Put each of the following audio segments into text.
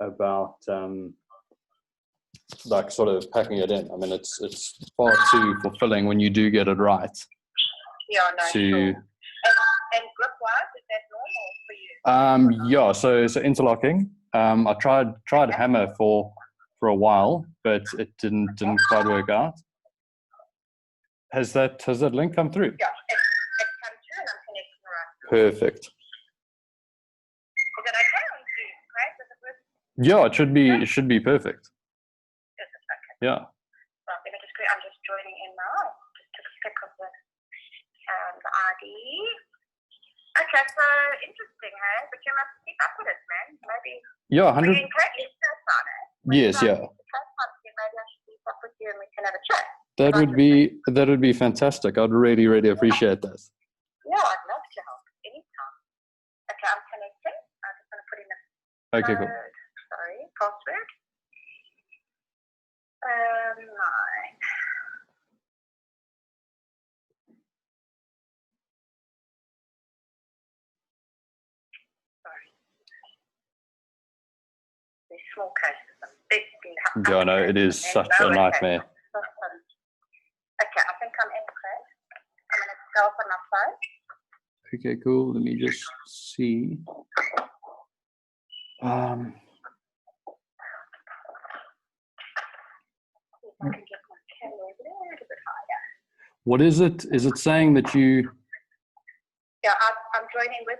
about like sort of packing it in. I mean, it's far too fulfilling when you do get it right. Yeah, no, to, sure. And grip-wise, is that normal for you? Yeah, so interlocking. I tried hammer for a while, but it didn't quite work out. Has that link come through? Yeah, it's come through and I'm connecting right. Perfect. Is it okay on Zoom, right? Yeah, it should be perfect. Is it okay? Yeah. Well, I'm just joining in now. Just took a pic of the ID. Okay, so interesting, hey? But you must keep up with it, man. Maybe. Yeah, 100. You're incredibly close on it. Yes, yeah. Maybe I should keep up with you and we can have a chat. That would be fantastic. I'd really, really appreciate that. Yeah, I'd love to help anytime. Okay, I'm connecting. I'm just going to put in the okay, cool. Password. 9. Sorry. These small cases are big. Yeah, no, it is such a nightmare. Okay, I think I'm in, Chris. I'm going to go up on my phone. Okay, cool. Let me just see. What is it? Is it saying that you? Yeah, I'm joining with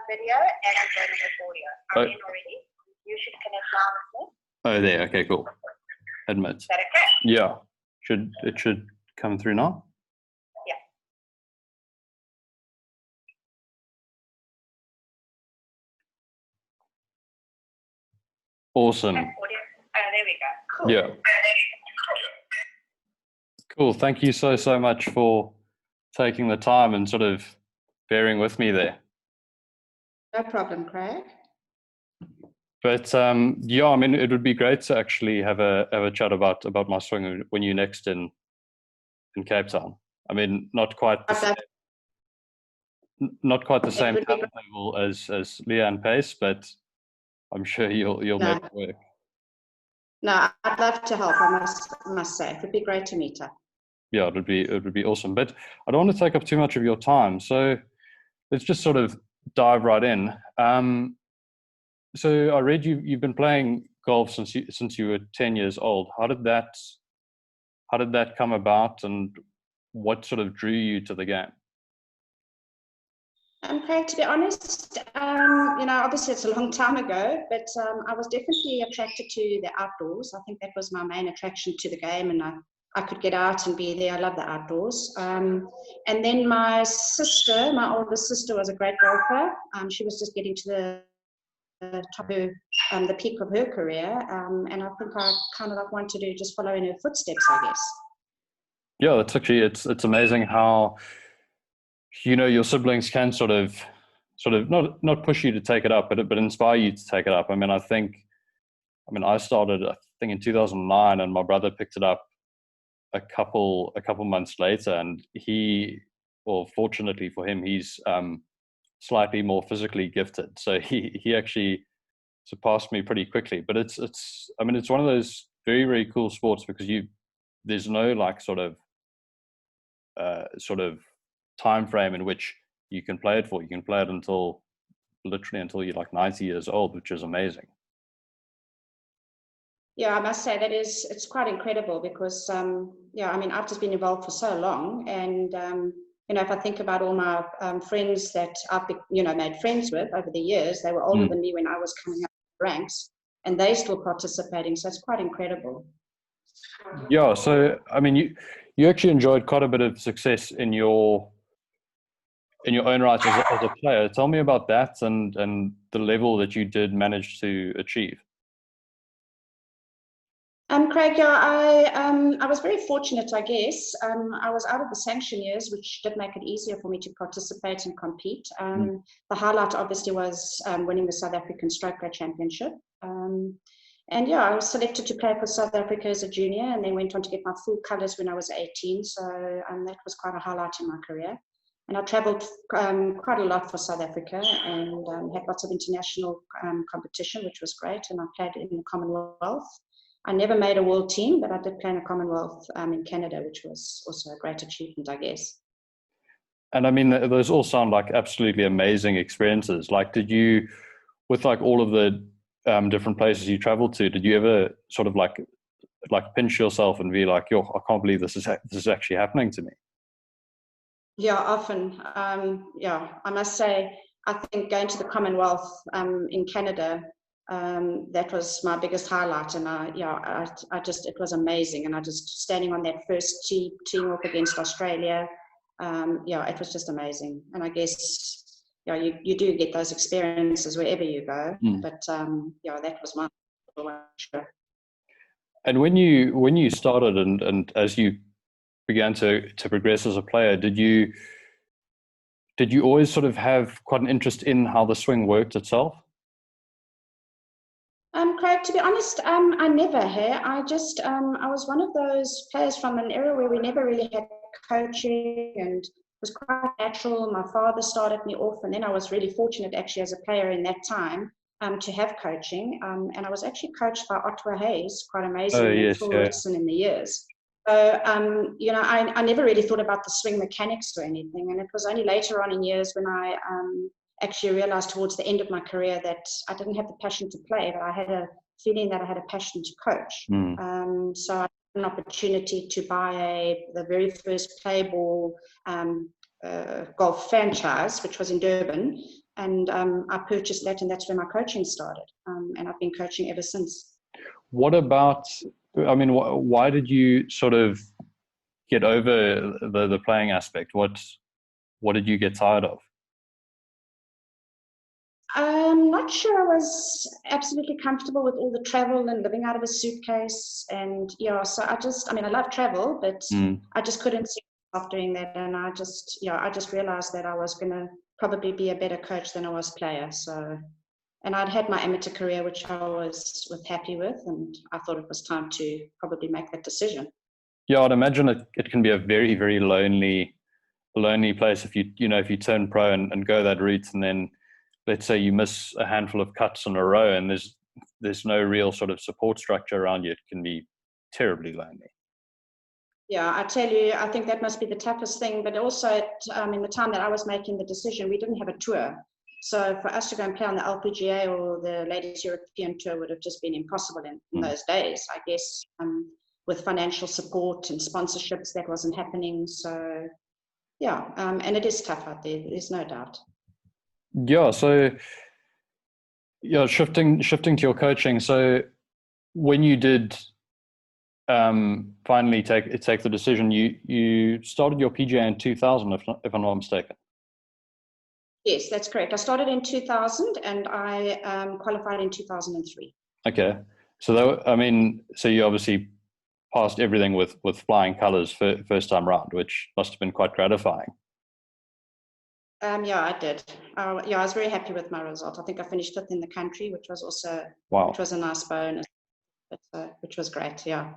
video and I'm joining with audio. I'm in already. You should connect now with me. Oh, there. Okay, cool. Admit. Is that okay? Yeah. It should come through now? Yeah. Awesome. There we go. Cool. Yeah. Cool. Thank you so much for taking the time and sort of bearing with me there. No problem, Craig. But yeah, I mean, it would be great to actually have a chat about my swing when you're next in Cape Town. I mean, not quite the same talent level as Leanne Pace, but I'm sure you'll make it work. No, I'd love to help. I must say, it would be great to meet her. Yeah, it would be awesome. But I don't want to take up too much of your time, so let's just sort of dive right in. So I read you've been playing golf since you were 10 years old. How did that come about, and what sort of drew you to the game? Craig, to be honest, obviously it's a long time ago, but I was definitely attracted to the outdoors. I think that was my main attraction to the game, and I could get out and be there. I love the outdoors. And then my older sister, was a great golfer. She was just getting to the top of the peak of her career, and I think I kind of wanted to just follow in her footsteps, I guess. Yeah, that's actually it's amazing how your siblings can sort of not push you to take it up, but inspire you to take it up. I mean, I started in 2009, and my brother picked it up a couple months later, and fortunately for him, he's slightly more physically gifted, so he actually surpassed me pretty quickly. But it's one of those very, very cool sports because there's no like sort of time frame in which you can play it for. You can play it until you're like 90 years old, which is amazing. Yeah, I must say it's quite incredible because I've just been involved for so long, and if I think about all my friends that I've made friends with over the years, they were older than me when I was coming up the ranks, and they still participating. So it's quite incredible. Yeah. So I mean, you actually enjoyed quite a bit of success in your own right as a player. Tell me about that and the level that you did manage to achieve. Craig, I was very fortunate, I guess. I was out of the sanction years, which did make it easier for me to participate and compete. The highlight obviously was winning the South African Stroke Play Championship. I was selected to play for South Africa as a junior, and then went on to get my full colours when I was 18. So that was quite a highlight in my career. And I travelled quite a lot for South Africa and had lots of international competition, which was great. And I played in the Commonwealth. I never made a world team, but I did play in a Commonwealth in Canada, which was also a great achievement, I guess. And I mean, those all sound like absolutely amazing experiences. Like, did you, with like all of the different places you traveled to, did you ever sort of like pinch yourself and be like, yo, I can't believe this is actually happening to me? Yeah, often. I must say, I think going to the Commonwealth in Canada, that was my biggest highlight. And it was amazing. And I just standing on that first teamwork against Australia, it was just amazing. And I guess, you do get those experiences wherever you go. But that was my one, sure. And when you started and as you began to progress as a player, did you always sort of have quite an interest in how the swing worked itself? Craig, to be honest, I never had. I was one of those players from an era where we never really had coaching, and it was quite natural. My father started me off, and then I was really fortunate actually as a player in that time to have coaching. And I was actually coached by Otto Hayes, quite amazing, and Phil Richardson in the years. So, I never really thought about the swing mechanics or anything. And it was only later on in years when I actually realized towards the end of my career that I didn't have the passion to play, but I had a feeling that I had a passion to coach. So I had an opportunity to buy the very first play ball golf franchise, which was in Durban. And I purchased that, and that's where my coaching started. And I've been coaching ever since. What about, I mean, why did you sort of get over the playing aspect? What did you get tired of? I'm not sure I was absolutely comfortable with all the travel and living out of a suitcase. And so I love travel, but I just couldn't see myself doing that. And I just realized that I was going to probably be a better coach than I was player. So, and I'd had my amateur career, which I was happy with, and I thought it was time to probably make that decision. Yeah, I'd imagine it can be a very, very lonely place if you turn pro and go that route, and then let's say you miss a handful of cuts in a row and there's no real sort of support structure around you. It can be terribly lonely. Yeah, I tell you, I think that must be the toughest thing. But also, in the time that I was making the decision, we didn't have a tour. So for us to go and play on the LPGA or the Ladies European Tour would have just been impossible in those days, I guess. With financial support and sponsorships, that wasn't happening. So, and it is tough out there. There's no doubt. Yeah. So, shifting to your coaching. So, when you did finally take the decision, you started your PGA in 2000, if I'm not mistaken. Yes, that's correct. I started in 2000 and I qualified in 2003. Okay. So so you obviously passed everything with flying colours for first time round, which must have been quite gratifying. I did. I was very happy with my result. I think I finished 5th in the country, which was also which was a nice bonus, which was great. Yeah.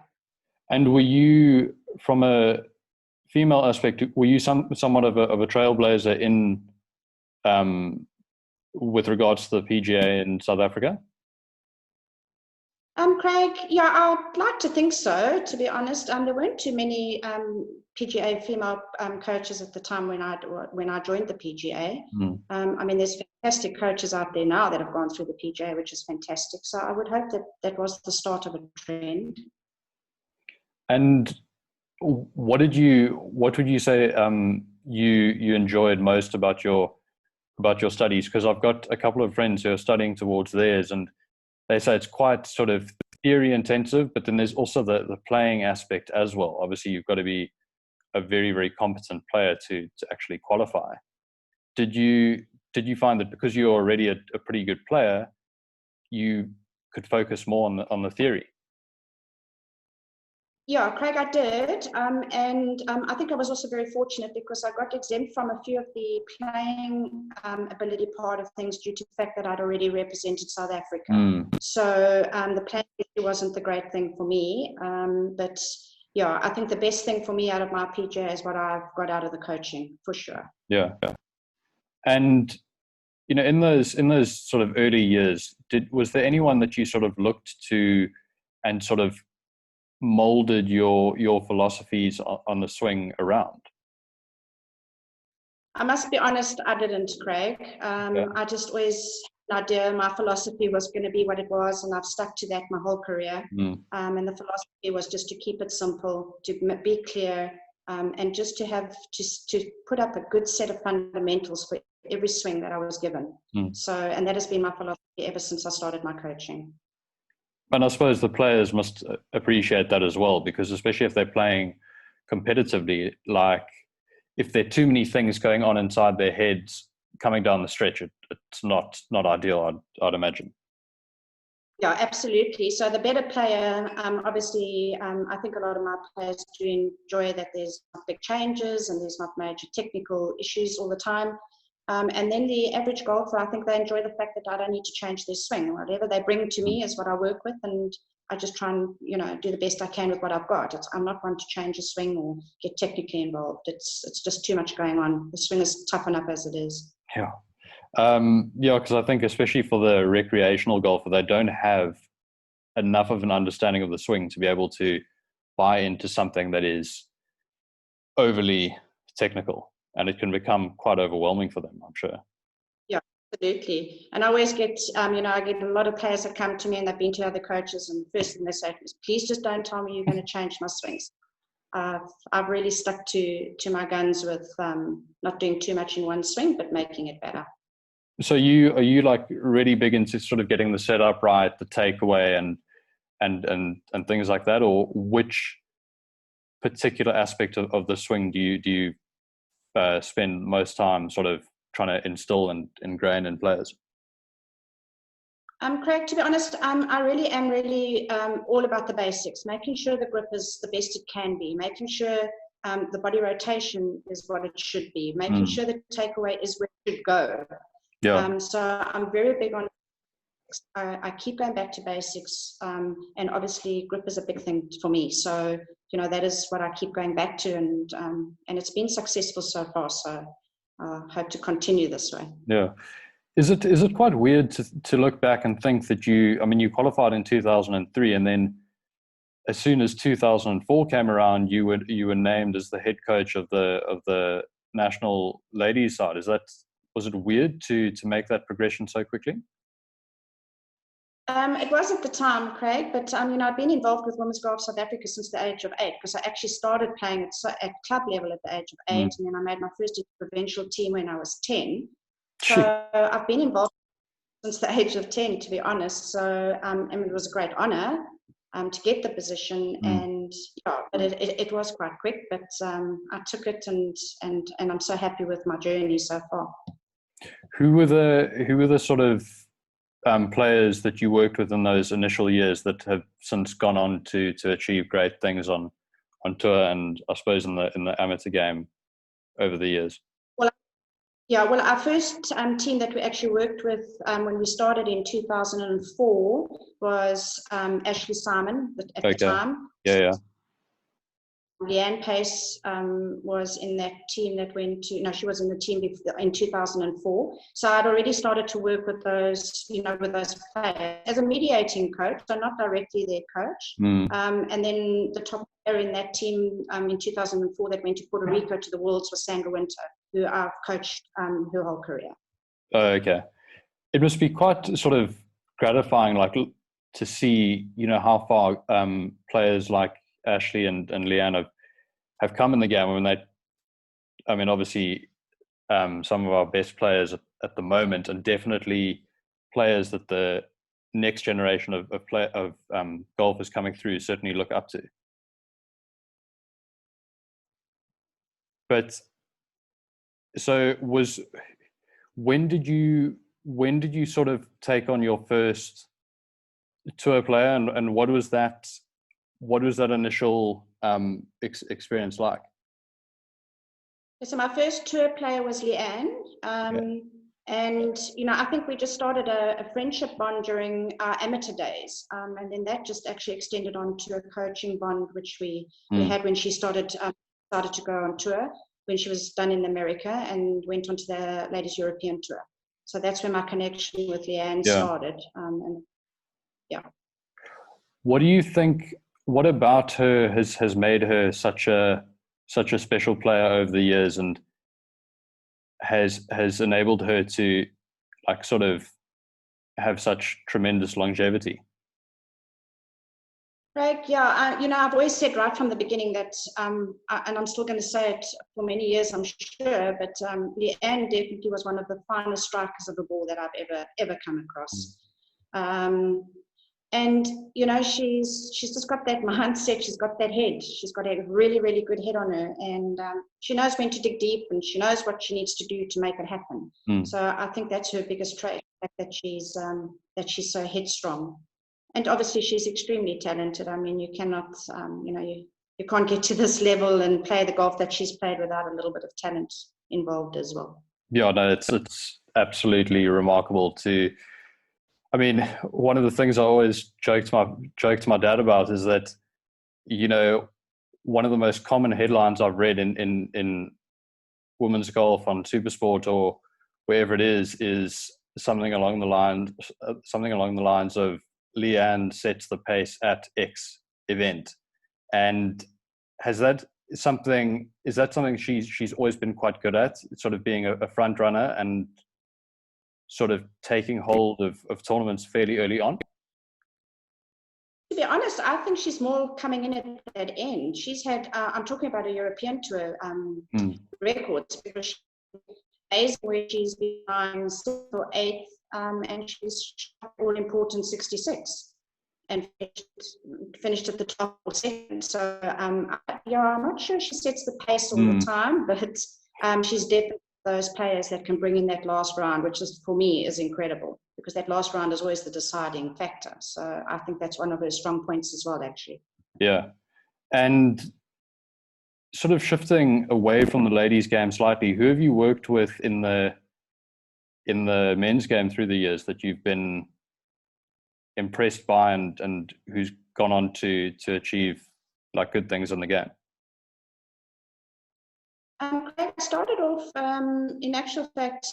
And were you, from a female aspect, were you somewhat of a trailblazer in with regards to the PGA in South Africa? Craig, I'd like to think so, to be honest. There weren't too many PGA female coaches at the time when I joined the PGA. There's fantastic coaches out there now that have gone through the PGA, which is fantastic. So I would hope that was the start of a trend. And what would you say you enjoyed most about your studies? Because I've got a couple of friends who are studying towards theirs, and they say it's quite sort of theory intensive, but then there's also the playing aspect as well. Obviously, you've got to be a very, very competent player to actually qualify. Did you find that because you're already a pretty good player, you could focus more on the theory? Yeah, Craig, I did. I think I was also very fortunate because I got exempt from a few of the playing ability part of things due to the fact that I'd already represented South Africa. So the playing wasn't the great thing for me. But I think the best thing for me out of my PGA is what I've got out of the coaching, for sure. Yeah. And in those sort of early years, was there anyone that you sort of looked to and sort of molded your philosophies on the swing around? I must be honest, I didn't, Craig. I just always had an idea my philosophy was going to be what it was, and I've stuck to that my whole career. And the philosophy was just to keep it simple, to be clear, and just to put up a good set of fundamentals for every swing that I was given. So, and that has been my philosophy ever since I started my coaching. And I suppose the players must appreciate that as well, because especially if they're playing competitively, like if there are too many things going on inside their heads coming down the stretch, it's not ideal, I'd imagine. Yeah, absolutely. So the better player, obviously, I think a lot of my players do enjoy that there's not big changes and there's not major technical issues all the time. And then the average golfer, I think they enjoy the fact that I don't need to change their swing. Whatever they bring to me is what I work with, and I just try and do the best I can with what I've got. I'm not one to change a swing or get technically involved. It's just too much going on. The swing is tough enough as it is. Yeah. Because I think especially for the recreational golfer, they don't have enough of an understanding of the swing to be able to buy into something that is overly technical, and it can become quite overwhelming for them, I'm sure. Yeah, absolutely. And I always get, I get a lot of players that come to me and they've been to other coaches, and the first thing they say is, please just don't tell me you're going to change my swings. I've really stuck to my guns with not doing too much in one swing, but making it better. So are you like really big into sort of getting the setup right, the takeaway and things like that, or which particular aspect of the swing do you spend most time sort of trying to instill and ingrain in players? Craig, to be honest, I really am all about the basics, making sure the grip is the best it can be, making sure the body rotation is what it should be, making sure the takeaway is where it should go. Yeah. So I'm very big on, I keep going back to basics, and obviously grip is a big thing for me. So, that is what I keep going back to, and it's been successful so far. So I hope to continue this way. Yeah. Is it quite weird to look back and think that you qualified in 2003, and then as soon as 2004 came around, you were named as the head coach of the national ladies side. Was it weird to make that progression so quickly? It was at the time, Craig, but I've been involved with Women's Golf South Africa since the age of 8, because I actually started playing at club level at the age of 8, and then I made my first provincial team when I was 10. So I've been involved since the age of 10, to be honest. So it was a great honour to get the position, and but it was quite quick. But I took it, and I'm so happy with my journey so far. Who were the sort of players that you worked with in those initial years that have since gone on to achieve great things on tour and I suppose in the amateur game over the years? Well, our first team that we actually worked with when we started in 2004 was Ashley Simon at the time. Yeah. Leanne Pace was in that team that went to, no, she was in the team in 2004. So I'd already started to work with those, with those players as a mediating coach, so not directly their coach. And then the top player in that team in 2004 that went to Puerto Rico to the Worlds was Sandra Winter, who I've coached her whole career. Oh, okay. It must be quite sort of gratifying, like to see, how far players like Ashley and Leanne have come in the game. Obviously some of our best players at the moment, and definitely players that the next generation of golfers coming through certainly look up to. But so when did you sort of take on your first tour player, and what was that initial experience like? So my first tour player was Leanne, and I think we just started a friendship bond during our amateur days, and then that just actually extended on to a coaching bond which we had when she started to go on tour. when she was done in America and went on to the Ladies European Tour. So that's where my connection with Leanne started. And yeah. What do you think? What about her has made her such a special player over the years, and has enabled her to like sort of have such tremendous longevity? Craig, yeah, I've always said right from the beginning that, and I'm still going to say it for many years, I'm sure, but Leanne definitely was one of the finest strikers of the ball that I've ever come across. And she's just got that mindset. She's got that head. She's got a really, really good head on her, and she knows when to dig deep, and she knows what she needs to do to make it happen. So I think that's her biggest trait, the fact that she's so headstrong. And obviously, she's extremely talented. I mean, you cannot, you can't get to this level and play the golf that she's played without a little bit of talent involved as well. Yeah, no, it's absolutely remarkable to. I mean, one of the things I always joke to my dad about is that, one of the most common headlines I've read in women's golf on Supersport or wherever it is something along the lines of Leanne sets the pace at X event. And is that something she's always been quite good at, sort of being a front runner and sort of taking hold of tournaments fairly early on? To be honest, I think she's more coming in at that end. She's had, I'm talking about a European Tour records, because days where she's been 6th or 8th, and she's all important 66 and finished at the top or second. So I'm not sure she sets the pace all the time, but she's definitely those players that can bring in that last round, which is, for me, is incredible, because that last round is always the deciding factor. So I think that's one of her strong points as well, actually. Yeah. And sort of shifting away from the ladies' game slightly, who have you worked with in the men's game through the years that you've been impressed by, and who's gone on to achieve like good things in the game? I started off, in actual fact,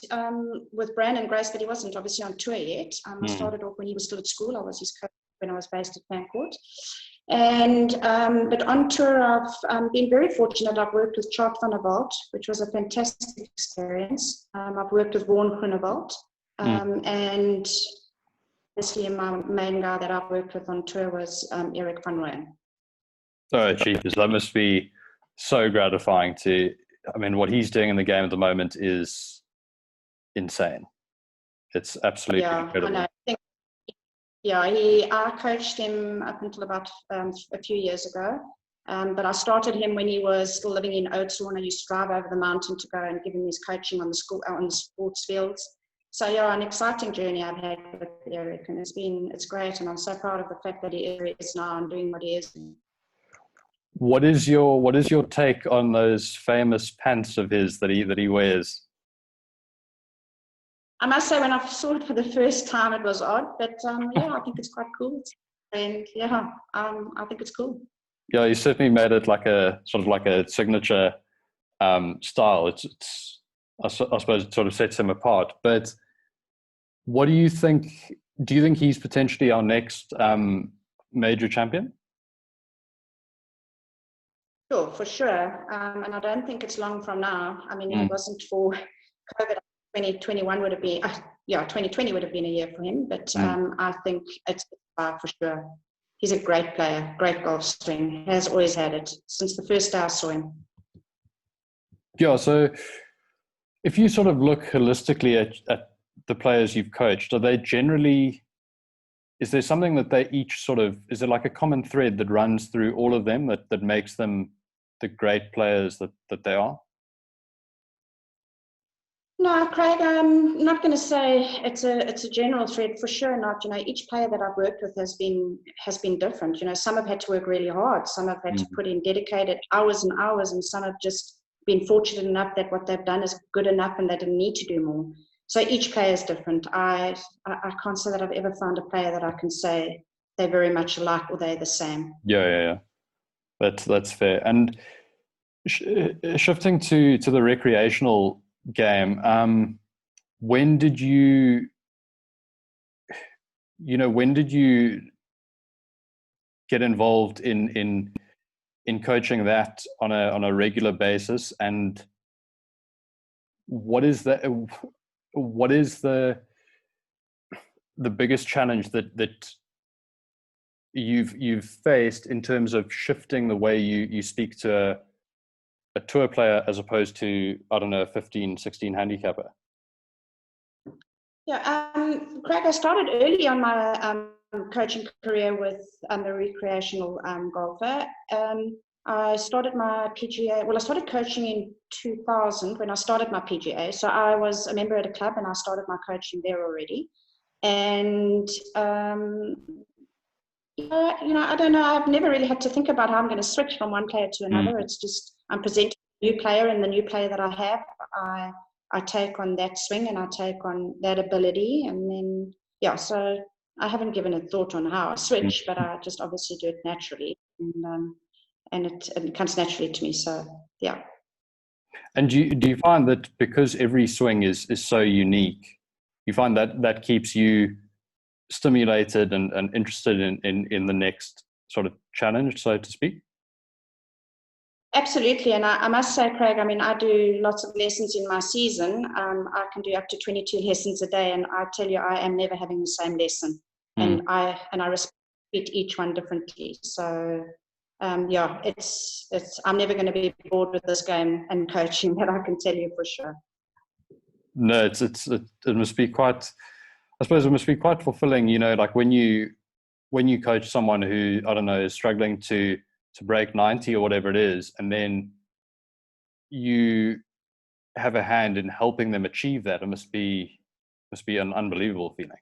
with Brandon Grace, but he wasn't obviously on tour yet. I started off when he was still at school. I was his coach when I was based at Fancourt. And but on tour, I've been very fortunate. I've worked with Chart van der Walt, which was a fantastic experience. I've worked with Vaughan Groenewald, and obviously my main guy that I've worked with on tour was Eric van Rooyen. Oh, Jesus, that must be so gratifying to. I mean, what he's doing in the game at the moment is insane. It's absolutely incredible. I coached him up until about a few years ago. But I started him when he was still living in Oudtshoorn. I used to drive over the mountain to go and give him his coaching on the sports fields. So an exciting journey I've had with Eric, and it's great, and I'm so proud of the fact that he is now and doing what he is. What is your take on those famous pants of his that he wears? I must say, when I saw it for the first time, it was odd, but I think it's quite cool, and I think it's cool. Yeah, he certainly made it like a sort of like a signature style. I suppose it sort of sets him apart. But what do you think? Do you think he's potentially our next major champion? Sure, for sure. And I don't think it's long from now. I mean, it wasn't for COVID. 2021 would have been, 2020 would have been a year for him. But I think it's for sure. He's a great player, great golf swing. Has always had it since the first day I saw him. Yeah. So, if you sort of look holistically at the players you've coached, are they generally? Is there something that they each sort of? Is there like a common thread that runs through all of them that makes them the great players that they are? No, Craig, I'm not going to say it's a general thread, for sure not. Each player that I've worked with has been different. Some have had to work really hard, some have had to put in dedicated hours and hours, and some have just been fortunate enough that what they've done is good enough and they didn't need to do more. So each player is different. I can't say that I've ever found a player that I can say they're very much alike or they're the same. Yeah. That's fair. And Shifting to the recreational game, when did you when did you get involved in coaching that on a regular basis, and what is the biggest challenge that you've faced in terms of shifting the way you speak to a tour player as opposed to, I don't know, a 15, 16 handicapper? Yeah, Craig, I started early on my coaching career with a recreational golfer. I started my PGA, well, I started coaching in 2000 when I started my PGA. So I was a member at a club and I started my coaching there already. And, I don't know, I've never really had to think about how I'm going to switch from one player to another. It's just, I'm presenting a new player, and the new player that I have, I take on that swing and I take on that ability. And then, so I haven't given a thought on how I switch, but I just obviously do it naturally. And it comes naturally to me. So, yeah. And do you find that because every swing is so unique, you find that keeps you stimulated and interested in the next sort of challenge, so to speak? Absolutely. And I must say, Craig, I mean, I do lots of lessons in my season. I can do up to 22 lessons a day. And I tell you, I am never having the same lesson. And I respect each one differently. So, it's I'm never going to be bored with this game and coaching, that I can tell you for sure. No, it must be quite, I suppose it must be quite fulfilling, like when you coach someone who, I don't know, is struggling to break 90 or whatever it is, and then you have a hand in helping them achieve that. It must be an unbelievable feeling.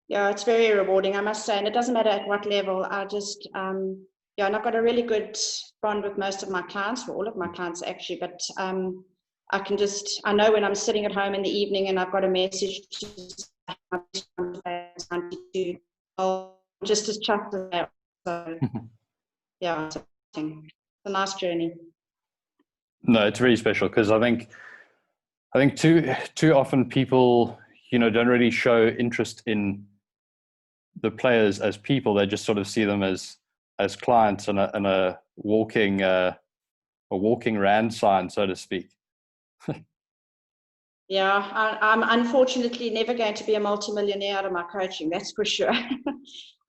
Yeah, it's very rewarding, I must say, and it doesn't matter at what level. I just and I've got a really good bond with most of my clients, for all of my clients actually, but I know when I'm sitting at home in the evening and I've got a message to just as chuffed as that. So yeah, it's a nice journey. No, it's really special, because I think too often people, don't really show interest in the players as people. They just sort of see them as clients and a walking rand sign, so to speak. Yeah, I'm unfortunately never going to be a multimillionaire out of my coaching, that's for sure.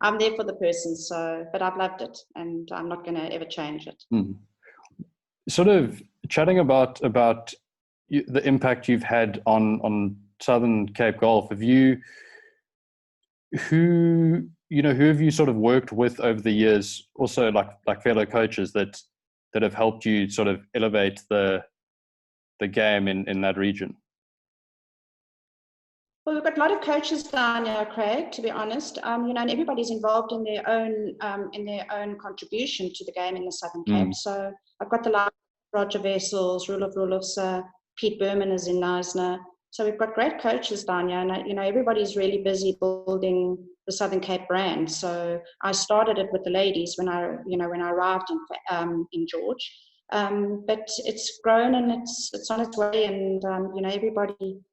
I'm there for the person, but I've loved it, and I'm not going to ever change it. Sort of chatting about the impact you've had on Southern Cape golf. Who have you sort of worked with over the years, also like fellow coaches that have helped you sort of elevate the game in that region? Well, we've got a lot of coaches down here, Craig, to be honest. And everybody's involved in their own contribution to the game in the Southern Cape. So I've got the likes of Roger Wessels, Roelofse, Pete Berman is in Knysna. So we've got great coaches down here, and everybody's really busy building the Southern Cape brand. So I started it with the ladies when I arrived in George. But it's grown and it's on its way, and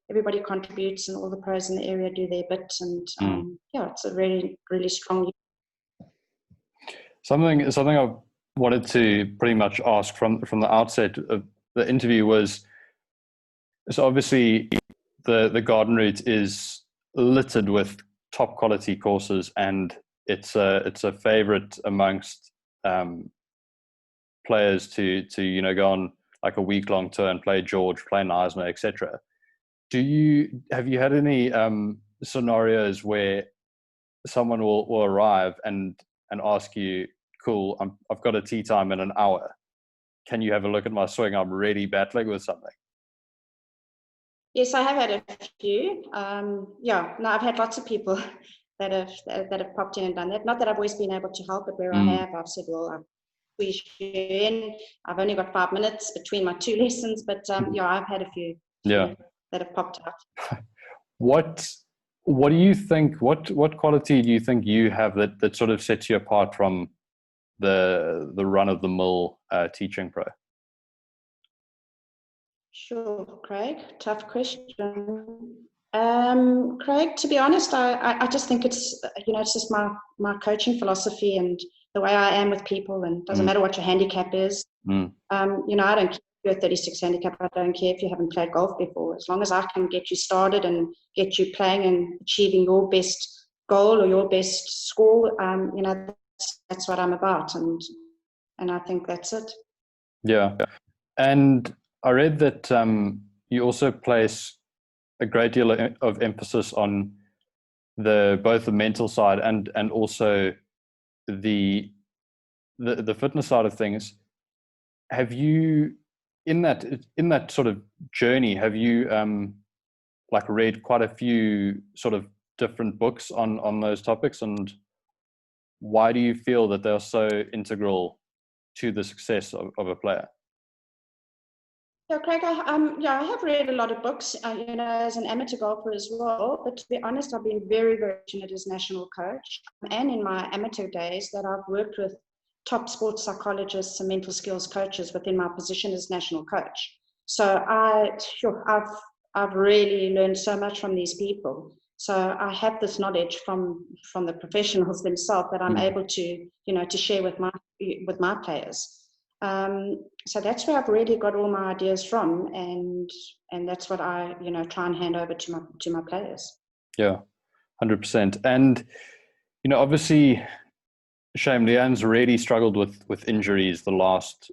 everybody contributes, and all the pros in the area do their bit, and it's a really, really strong. Something I wanted to pretty much ask from the outset of the interview was, so obviously the garden route is littered with top quality courses, and it's a favorite amongst players to go on like a week-long tour and play George, play Knysna, etc. Have you had any scenarios where someone will arrive and ask you, cool, I've got a tee time in an hour, can you have a look at my swing? I'm really battling with something. Yes, I have had a few. I've had lots of people that have popped in and done that. Not that I've always been able to help, but where I have, I've said, well, I'll squeeze you in. I've only got 5 minutes between my 2 lessons, but I've had a few that have popped up. What do you think? What quality do you think you have that sort of sets you apart from the run of the mill teaching pro? Sure, Craig. Tough question. Craig, to be honest, I just think it's, it's just my coaching philosophy and the way I am with people, and it doesn't matter what your handicap is. I don't care if you're a 36 handicap. I don't care if you haven't played golf before. As long as I can get you started and get you playing and achieving your best goal or your best score, that's what I'm about. And I think that's it. Yeah. And I read that you also place a great deal of emphasis on both the mental side and also the fitness side of things. Have you, in that sort of journey, have you like read quite a few sort of different books on those topics, and why do you feel that they're so integral to the success of a player? Yeah, Craig, I have read a lot of books, as an amateur golfer as well. But to be honest, I've been very, very fortunate as national coach, and in my amateur days that I've worked with top sports psychologists and mental skills coaches within my position as national coach. So I've really learned so much from these people. So I have this knowledge from the professionals themselves that I'm able to, to share with my players. So that's where I've really got all my ideas from, and that's what I try and hand over to my players. Yeah, 100%. And obviously, Shame, Leanne's really struggled with injuries the last,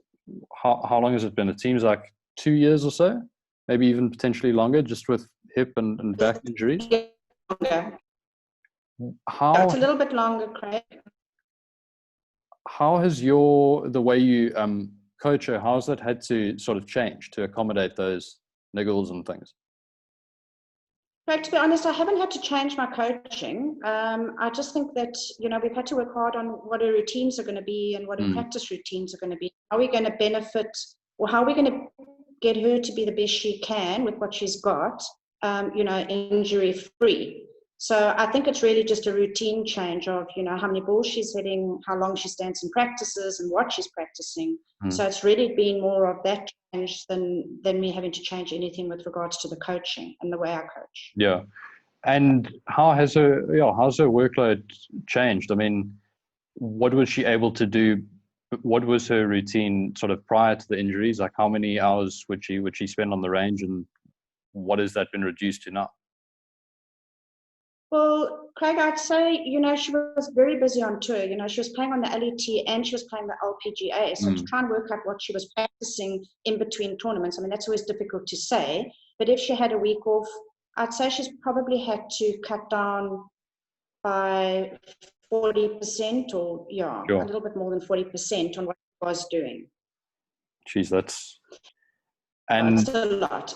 how long has it been? It seems like 2 years or so, maybe even potentially longer, just with hip and back injuries. Yeah. How It's a little bit longer, Craig. How has the way you coach her, how's that had to sort of change to accommodate those niggles and things? Craig, to be honest, I haven't had to change my coaching. I just think that, we've had to work hard on what our routines are going to be and what our practice routines are going to be. How are we going to benefit, or how are we going to get her to be the best she can with what she's got, injury free? So I think it's really just a routine change of, how many balls she's hitting, how long she stands in practices and what she's practicing. So it's really been more of that change than me having to change anything with regards to the coaching and the way I coach. Yeah. And how's her workload changed? I mean, what was she able to do? What was her routine sort of prior to the injuries? Like how many hours would she spend on the range, and what has that been reduced to now? Well, Craig, I'd say, she was very busy on tour. She was playing on the LET and she was playing the LPGA. So to try and work out what she was practicing in between tournaments, I mean, that's always difficult to say. But if she had a week off, I'd say she's probably had to cut down by 40% or, a little bit more than 40% on what she was doing. Jeez, that's a lot.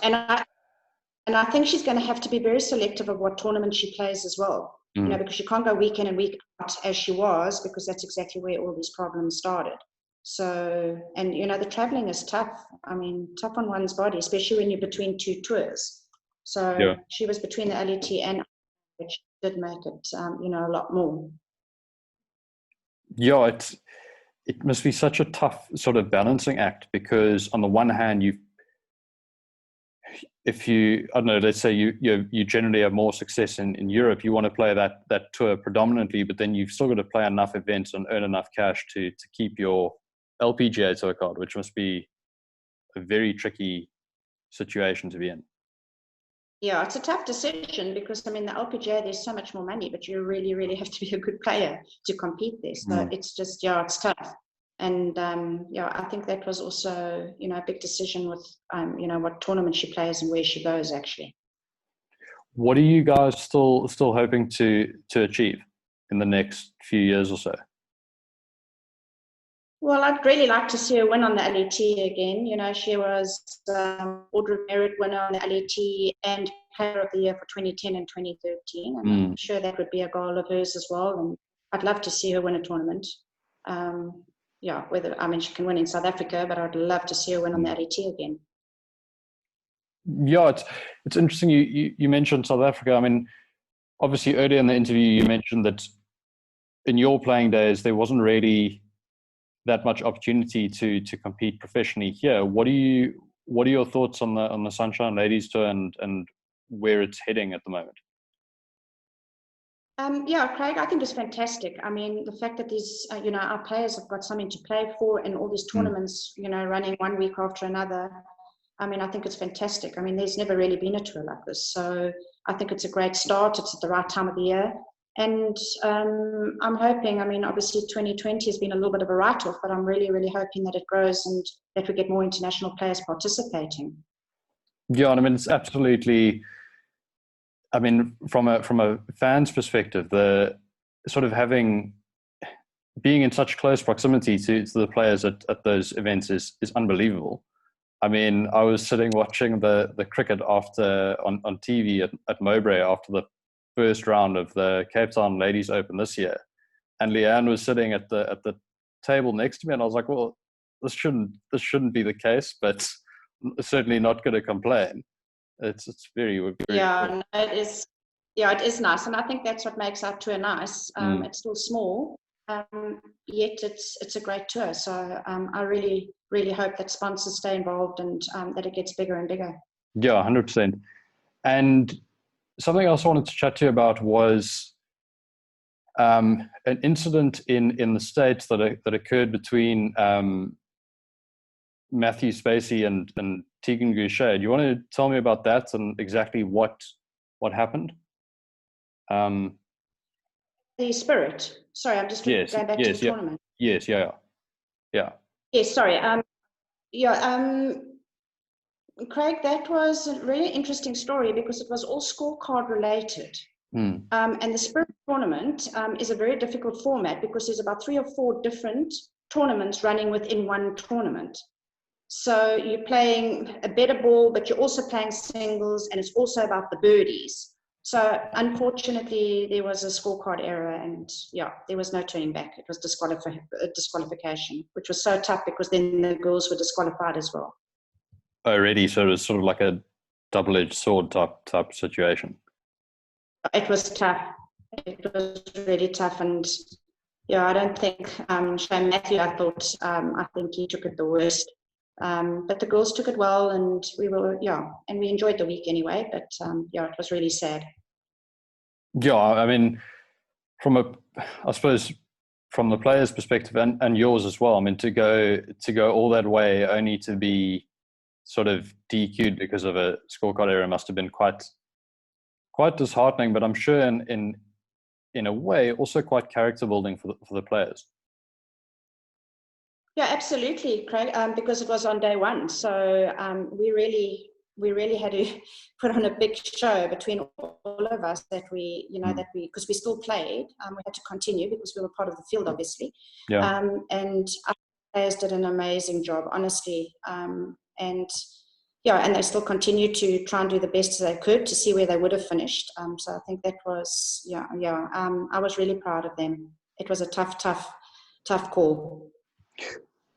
And I think she's going to have to be very selective of what tournament she plays as well, because she can't go week in and week out as she was, because that's exactly where all these problems started. So, and, the traveling is tough. I mean, tough on one's body, especially when you're between two tours. So she was between the LET and which did make it, a lot more. Yeah, it must be such a tough sort of balancing act, because on the one hand, if you, I don't know, let's say you generally have more success in Europe, you want to play that tour predominantly, but then you've still got to play enough events and earn enough cash to keep your LPGA tour card, which must be a very tricky situation to be in. Yeah, it's a tough decision because, I mean, the LPGA, there's so much more money, but you really, really have to be a good player to compete there. So it's just, it's tough. And, I think that was also, a big decision with, what tournament she plays and where she goes, actually. What are you guys still hoping to achieve in the next few years or so? Well, I'd really like to see her win on the LET again. She was Order of Merit winner on the LET and Player of the Year for 2010 and 2013. And I'm sure that would be a goal of hers as well. And I'd love to see her win a tournament. She can win in South Africa, but I'd love to see her win on the LET again. Yeah, it's interesting you mentioned South Africa. I mean, obviously earlier in the interview you mentioned that in your playing days there wasn't really that much opportunity to compete professionally here. What are your thoughts on the Sunshine Ladies Tour and where it's heading at the moment? Yeah, Craig, I think it's fantastic. I mean, the fact that these, our players have got something to play for, and all these tournaments, running one week after another. I mean, I think it's fantastic. I mean, there's never really been a tour like this. So I think it's a great start. It's at the right time of the year. And I'm hoping, I mean, obviously 2020 has been a little bit of a write-off, but I'm really, really hoping that it grows and that we get more international players participating. Yeah, I mean, it's absolutely, I mean, from a fan's perspective, the sort of being in such close proximity to the players at those events is unbelievable. I mean, I was sitting watching the cricket on TV at Mowbray after the first round of the Cape Town Ladies Open this year, and Leanne was sitting at the table next to me, and I was like, well, this shouldn't be the case, but certainly not going to complain. It's very, very yeah, cool. No, it is. Yeah, it is nice, and I think that's what makes our tour nice. It's still small, yet it's a great tour. So I really, really hope that sponsors stay involved and that it gets bigger and bigger. Yeah, 100%. And something else I wanted to chat to you about was an incident in the States that occurred between Matthew Spacey and Tegan Goucher. Do you want to tell me about that and exactly what happened? The Spirit. Sorry, I'm just going back to the tournament. Yes, yeah. Yes, sorry. Craig, that was a really interesting story because it was all scorecard related. And the Spirit tournament is a very difficult format because there's about 3 or 4 different tournaments running within one tournament. So you're playing a better ball, but you're also playing singles, and it's also about the birdies. So unfortunately, there was a scorecard error, and there was no turning back. It was disqualification, which was so tough because then the girls were disqualified as well. Already, so it was sort of like a double-edged sword type situation. It was tough. It was really tough, and I don't think Shane Matthew. I think he took it the worst. But the girls took it well, and we enjoyed the week anyway. But it was really sad. Yeah, I mean, I suppose from the player's perspective and yours as well. I mean, to go all that way only to be sort of DQ'd because of a scorecard error must have been quite disheartening. But I'm sure in a way also quite character building for the players. Yeah, absolutely, Craig. Because it was on day one, so we really had to put on a big show between all of us that because we still played. We had to continue because we were part of the field, obviously. Yeah. And our players did an amazing job, honestly. And they still continued to try and do the best they could to see where they would have finished. So I think that was I was really proud of them. It was a tough call.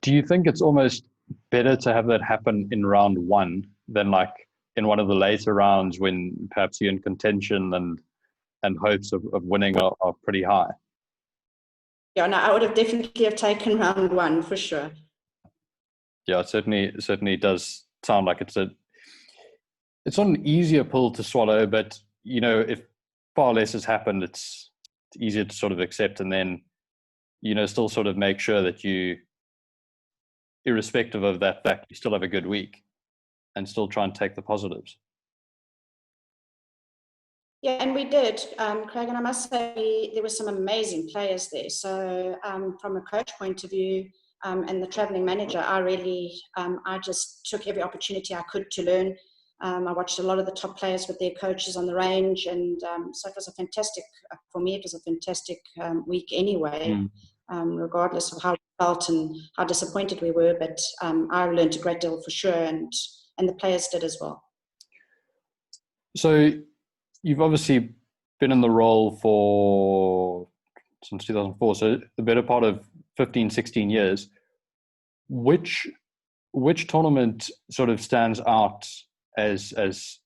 Do you think it's almost better to have that happen in round one than like in one of the later rounds when perhaps you're in contention and hopes of winning are pretty high? Yeah, no, I would have definitely taken round one for sure. Yeah, it certainly does sound like it's not an easier pill to swallow, but if far less has happened, it's easier to sort of accept and then still sort of make sure that you, irrespective of that fact, you still have a good week and still try and take the positives. Yeah, and we did, Craig, and I must say there were some amazing players there. So from a coach point of view and the traveling manager, I just took every opportunity I could to learn. I watched a lot of the top players with their coaches on the range, and so it was for me, it was a fantastic week anyway. Regardless of how we felt and how disappointed we were, but I learned a great deal for sure, and the players did as well. So you've obviously been in the role since 2004, so the better part of 15, 16 years. Which tournament sort of stands out as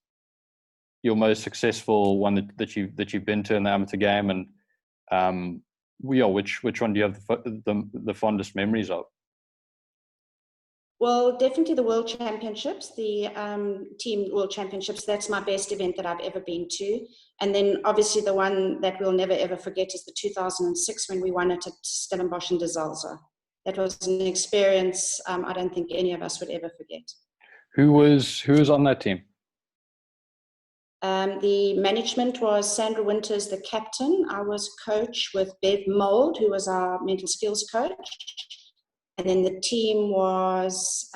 your most successful one that you've been to in the amateur game, and which one do you have the fondest memories of? Well, definitely the World Championships, the Team World Championships. That's my best event that I've ever been to. And then obviously the one that we'll never ever forget is the 2006 when we won it at Stellenbosch and De Zalze. That was an experience I don't think any of us would ever forget. Who was on that team? The management was Sandra Winters, the captain. I was coach with Bev Mould, who was our mental skills coach. And then the team was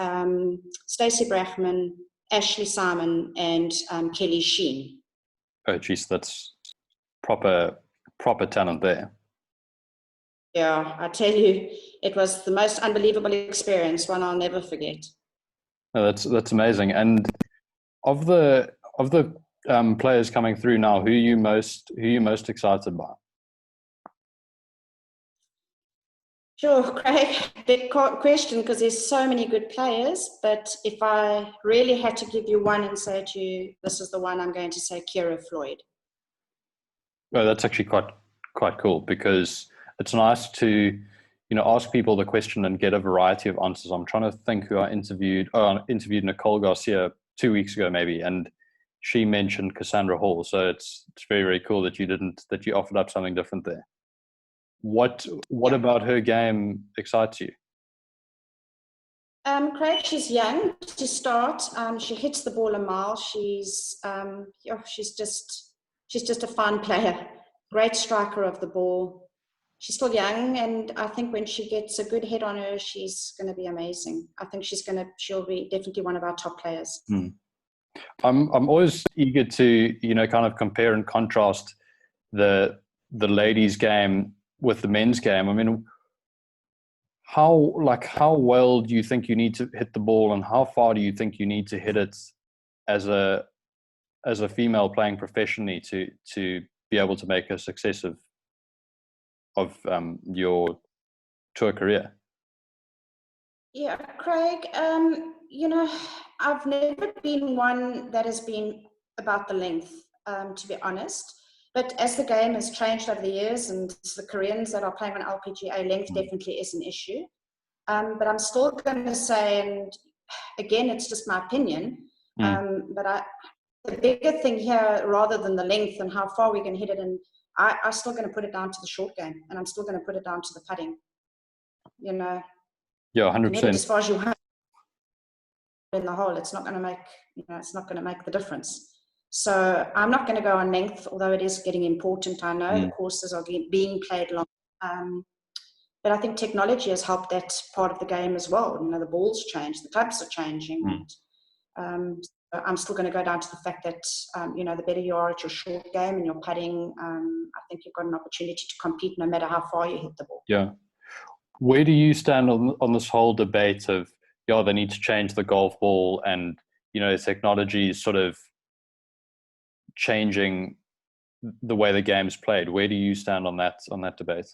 Stacey Brachman, Ashley Simon, and Kelly Sheen. Oh, geez, that's proper talent there. Yeah, I tell you, it was the most unbelievable experience, one I'll never forget. No, that's amazing. And of the players coming through now, who are you most excited by? Sure, Craig. Big question because there's so many good players. But if I really had to give you one and say to you, this is the one, I'm going to say Kira Floyd. Oh, that's actually quite cool because it's nice to ask people the question and get a variety of answers. I'm trying to think who I interviewed. Oh, I interviewed Nicole Garcia 2 weeks ago maybe, and she mentioned Cassandra Hall. So it's very, very cool that you offered up something different there. What about her game excites you? Craig, she's young to start. She hits the ball a mile. She's just a fun player, great striker of the ball. She's still young, and I think when she gets a good head on her, she's going to be amazing. I think she'll be definitely one of our top players. I'm always eager to kind of compare and contrast the ladies' game with the men's game. I mean, how well do you think you need to hit the ball, and how far do you think you need to hit it as a female playing professionally to be able to make a success of your tour career? Yeah, Craig, I've never been one that has been about the length, to be honest. But as the game has changed over the years and the Koreans that are playing on LPGA, length definitely is an issue. But I'm still going to say, and again, it's just my opinion, but the bigger thing here, rather than the length and how far we can hit it, and I'm still going to put it down to the short game, and I'm still going to put it down to the putting. Yeah, 100%. As far as you want in the hole, it's not going to make the difference. So I'm not going to go on length, although it is getting important. I know the courses are being played long, but I think technology has helped that part of the game as well. The balls change, the clubs are changing. I'm still going to go down to the fact that the better you are at your short game and your putting, I think you've got an opportunity to compete no matter how far you hit the ball. Yeah. Where do you stand on this whole debate of they need to change the golf ball and technology is sort of changing the way the game's played? Where do you stand on that debate?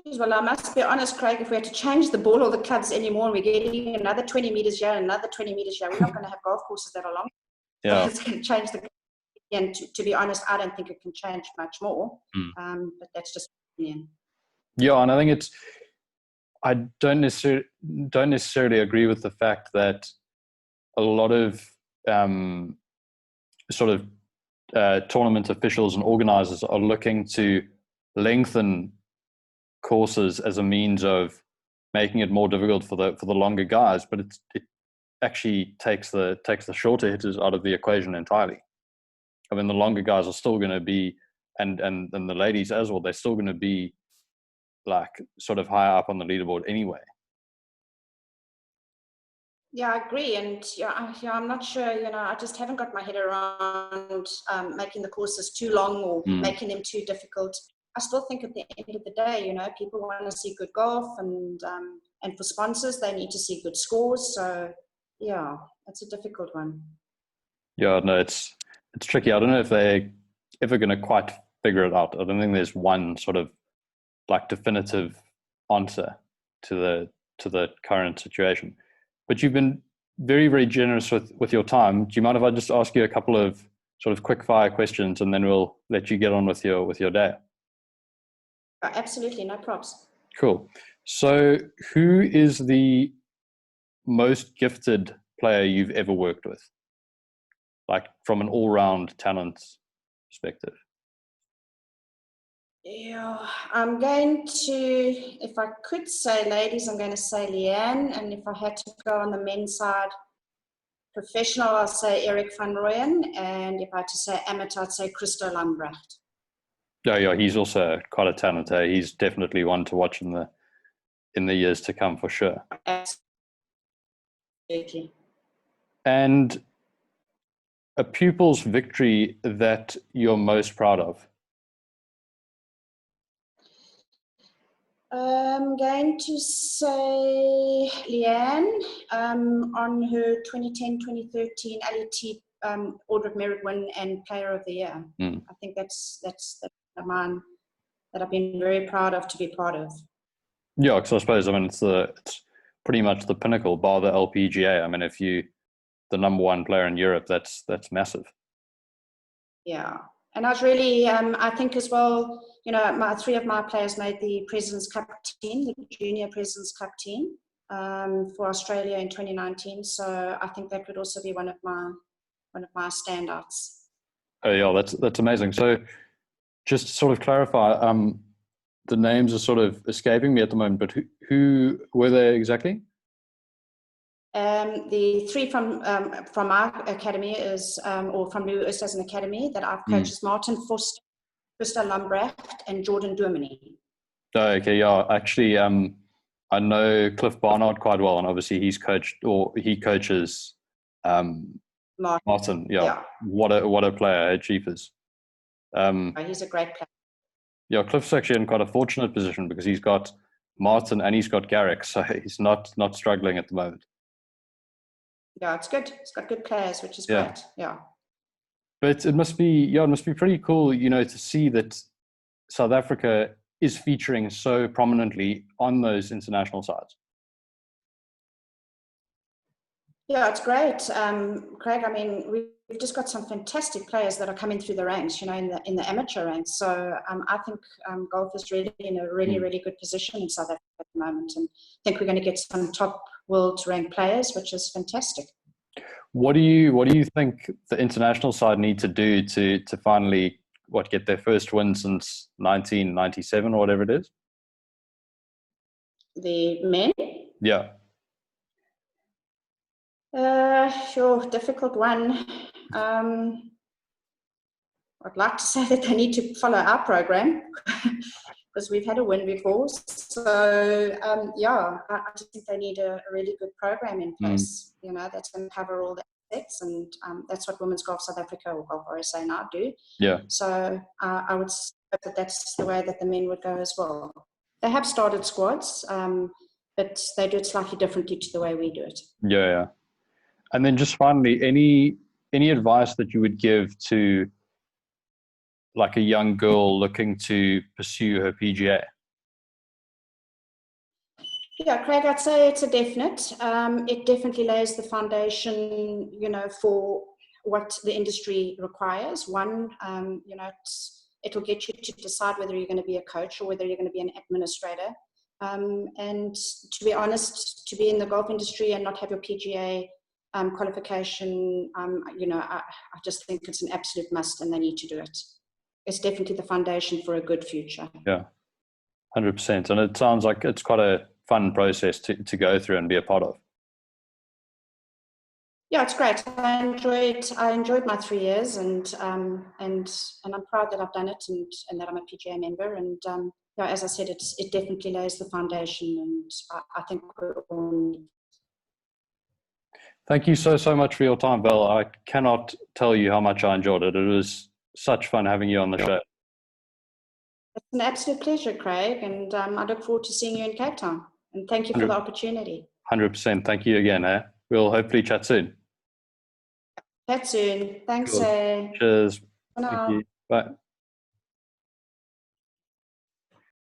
Well, I must be honest, Craig, if we had to change the ball or the clubs anymore and we're getting another 20 meters here and another 20 meters here, we're not going to have golf courses that are long. Yeah. So it's going to change the game. And to be honest, I don't think it can change much more. But that's just my opinion. Yeah, and I think I don't necessarily agree with the fact that a lot of tournament officials and organizers are looking to lengthen courses as a means of making it more difficult for the longer guys, but it actually takes the shorter hitters out of the equation entirely. I mean, the longer guys are still going to be, and the ladies as well, they're still going to be like sort of higher up on the leaderboard anyway. Yeah, I agree. And I'm not sure, I just haven't got my head around making the courses too long or making them too difficult. I still think at the end of the day, people want to see good golf and for sponsors, they need to see good scores. So yeah, it's a difficult one. Yeah, no, it's tricky. I don't know if they're ever going to quite figure it out. I don't think there's one sort of like definitive answer to the current situation. But you've been very, very generous with your time. Do you mind if I just ask you a couple of sort of quick fire questions and then we'll let you get on with your day? Absolutely, no props. Cool. So who is the most gifted player you've ever worked with? Like from an all-round talent perspective? Yeah, I'm going to, if I could say ladies, I'm going to say Leanne. And if I had to go on the men's side, professional, I'll say Eric van Rooyen. And if I had to say amateur, I'd say Christo Lambrecht. Yeah, he's also quite a talent. He's definitely one to watch in the years to come for sure. Absolutely. And a pupil's victory that you're most proud of? I'm going to say Leanne on her 2010-2013 LET Order of Merit win and Player of the Year. I think that's mine that I've been very proud of to be part of. Yeah, because I suppose it's pretty much the pinnacle, bar the LPGA. I mean, if you the number one player in Europe, that's massive. Yeah, and I was really I think as well. You know, three of my players made the President's Cup team, the Junior President's Cup team for Australia in 2019. So I think that could also be one of my standouts. Oh yeah, that's amazing. So just to sort of clarify, the names are sort of escaping me at the moment, but who were they exactly? The three from our academy is, or from Louis Oosthuizen Academy that I've coached is Martin Forster, Christo Lambrecht, and Jordan Dominey. Oh, okay, yeah. Actually, I know Cliff Barnard quite well, and obviously he coaches Martin. Yeah. What a player, Jeepers. He's a great player. Yeah, Cliff's actually in quite a fortunate position because he's got Martin and he's got Garrick, so he's not struggling at the moment. Yeah, it's good. It's got good players, which is great. Yeah. But it must be pretty cool, to see that South Africa is featuring so prominently on those international sides. Yeah, it's great, Craig. I mean, we've just got some fantastic players that are coming through the ranks, in the amateur ranks. So I think golf is really in a really good position in South Africa at the moment, and I think we're going to get some top world ranked players, which is fantastic. What do you think the international side need to do to finally get their first win since 1997 or whatever it is? The men? Yeah. Sure, difficult one. I'd like to say that they need to follow our program because we've had a win before. So, I just think they need a really good program in place, that's going to cover all the aspects. And that's what Women's Golf South Africa or Golf RSA now do. Yeah. So I would say that that's the way that the men would go as well. They have started squads, but they do it slightly differently to the way we do it. Yeah. And then just finally, any advice that you would give to like a young girl looking to pursue her PGA? Yeah, Craig, I'd say it's a definite. It definitely lays the foundation, for what the industry requires. One, it'll get you to decide whether you're going to be a coach or whether you're going to be an administrator. And to be honest, to be in the golf industry and not have your PGA qualification, I just think it's an absolute must and they need to do it. It's definitely the foundation for a good future. Yeah, 100%. And it sounds like it's quite a fun process to go through and be a part of. Yeah, it's great. I enjoyed my 3 years, and I'm proud that I've done it and that I'm a PGA member. And as I said, it definitely lays the foundation, and I think we're all. Thank you so much for your time, Val. I cannot tell you how much I enjoyed it. It was such fun having you on the show. It's an absolute pleasure, Craig, and I look forward to seeing you in Cape Town. And thank you for the opportunity. 100%. Thank you again. We'll hopefully chat soon. Chat soon. Thanks. Cool. Cheers. Thank you. Bye.